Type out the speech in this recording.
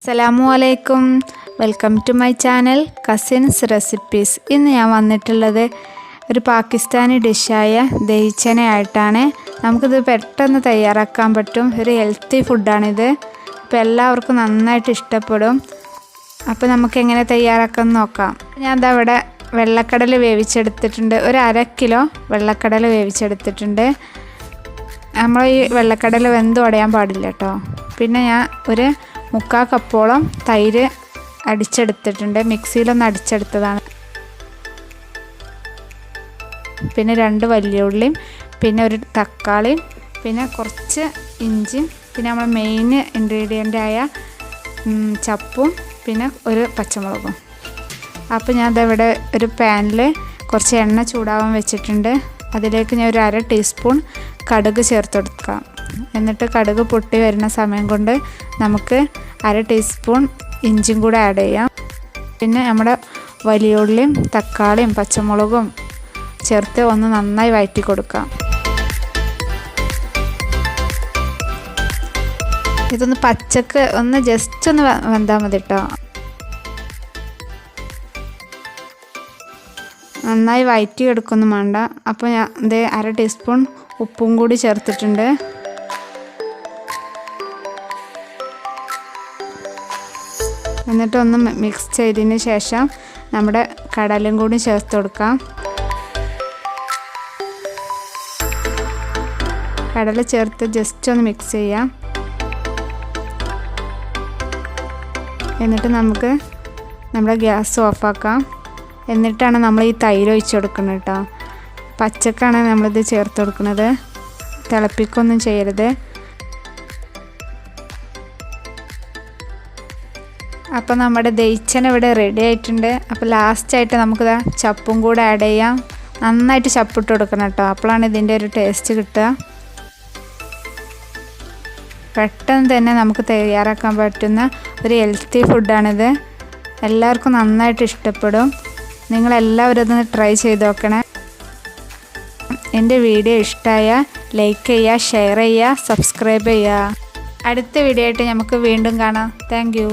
അസ്സലാമുഅലൈക്കും, welcome to my channel cousins recipes. ഇന്ന് ഞാൻ വന്നിട്ടുള്ളത് ഒരു പാകിസ്ഥാനി ഡിഷായ ദഹി ചെന ആയിട്ടാണ്. നമുക്കിത് പെട്ടെന്ന് തയ്യാറാക്കാൻ പറ്റും. ഒരു ഹെൽത്തി ഫുഡാണിത്. അപ്പോൾ എല്ലാവർക്കും നന്നായിട്ട് ഇഷ്ടപ്പെടും. അപ്പോൾ നമുക്ക് എങ്ങനെ തയ്യാറാക്കാൻ നോക്കാം. ഞാൻ ദാ ഇവിടെ വെള്ളക്കടല വേവിച്ചെടുത്തിട്ടുണ്ട്. ഒരു 1/2 കിലോ വെള്ളക്കടല വേവിച്ചെടുത്തിട്ടുണ്ട്. നമ്മൾ ഈ വെള്ളക്കടല വെന്ത് ഉടയാൻ പാടില്ല കേട്ടോ. പിന്നെ ഞാൻ ഒരു 3/4 കപ്പോളം തൈര് അടിച്ചെടുത്തിട്ടുണ്ട്. മിക്സിയിലൊന്ന് അടിച്ചെടുത്തതാണ്. പിന്നെ 2 വലിയ ഉള്ളിയും, പിന്നെ ഒരു തക്കാളിയും, പിന്നെ കുറച്ച് ഇഞ്ചിയും, പിന്നെ നമ്മൾ മെയിൻ ഇൻഗ്രീഡിയൻ്റായ ചപ്പും, പിന്നെ ഒരു പച്ചമുളകും. അപ്പോൾ ഞാൻ ഇവിടെ ഒരു പാനിൽ കുറച്ച് എണ്ണ ചൂടാവാൻ വെച്ചിട്ടുണ്ട്. അതിലേക്ക് ഞാൻ ഒരു 1/2 ടീസ്പൂൺ കടുക് ചേർത്ത് കൊടുക്കാം. എന്നിട്ട് കടുക് പൊട്ടി വരുന്ന സമയം കൊണ്ട് നമുക്ക് 1/2 ടീസ്പൂൺ ഇഞ്ചിയും കൂടെ ആഡ് ചെയ്യാം. പിന്നെ നമ്മുടെ വലിയ ഉള്ളിയും തക്കാളിയും പച്ചമുളകും ചേർത്ത് ഒന്ന് നന്നായി വഴറ്റി കൊടുക്കാം. ഇതൊന്ന് പച്ചക്ക് ഒന്ന് ജസ്റ്റ് ഒന്ന് വെന്താൽ മതി കേട്ടോ. നന്നായി വഴറ്റി എടുക്കൊന്നും വേണ്ട. അപ്പോൾ ഞാൻ ഇത് 1/2 ടീസ്പൂൺ ഉപ്പും കൂടി ചേർത്തിട്ടുണ്ട്. എന്നിട്ട് ഒന്ന് മിക്സ് ചെയ്തതിന് ശേഷം നമ്മുടെ കടലയും കൂടി ചേർത്ത് കൊടുക്കാം. കടല ചേർത്ത് ജസ്റ്റ് ഒന്ന് മിക്സ് ചെയ്യാം. എന്നിട്ട് നമുക്ക് നമ്മുടെ ഗ്യാസ് ഓഫാക്കാം. എന്നിട്ടാണ് നമ്മൾ ഈ തൈര് ഒഴിച്ച് കൊടുക്കുന്നത് കേട്ടോ. പച്ചക്കാണ് നമ്മളിത് ചേർത്ത് കൊടുക്കുന്നത്. തിളപ്പിക്കൊന്നും ചെയ്യരുത്. അപ്പോൾ നമ്മുടെ ദഹി ചെന ഇവിടെ റെഡി ആയിട്ടുണ്ട്. അപ്പോൾ ലാസ്റ്റായിട്ട് നമുക്ക് ചപ്പും കൂടെ ആഡ് ചെയ്യാം. നന്നായിട്ട് ചപ്പിട്ട് കൊടുക്കണം കേട്ടോ. അപ്പോഴാണ് ഇതിൻ്റെ ഒരു ടേസ്റ്റ് കിട്ടുക. പെട്ടെന്ന് തന്നെ നമുക്ക് തയ്യാറാക്കാൻ പറ്റുന്ന ഒരു ഹെൽത്തി ഫുഡാണിത്. എല്ലാവർക്കും നന്നായിട്ട് ഇഷ്ടപ്പെടും. നിങ്ങളെല്ലാവരും ഇതൊന്ന് ട്രൈ ചെയ്ത് നോക്കണേ. എൻ്റെ വീഡിയോ ഇഷ്ടമായ ലൈക്ക് ചെയ്യുക, ഷെയർ ചെയ്യുക, സബ്സ്ക്രൈബ് ചെയ്യുക. അടുത്ത വീഡിയോ ആയിട്ട് നമുക്ക് വീണ്ടും കാണാം. Thank you.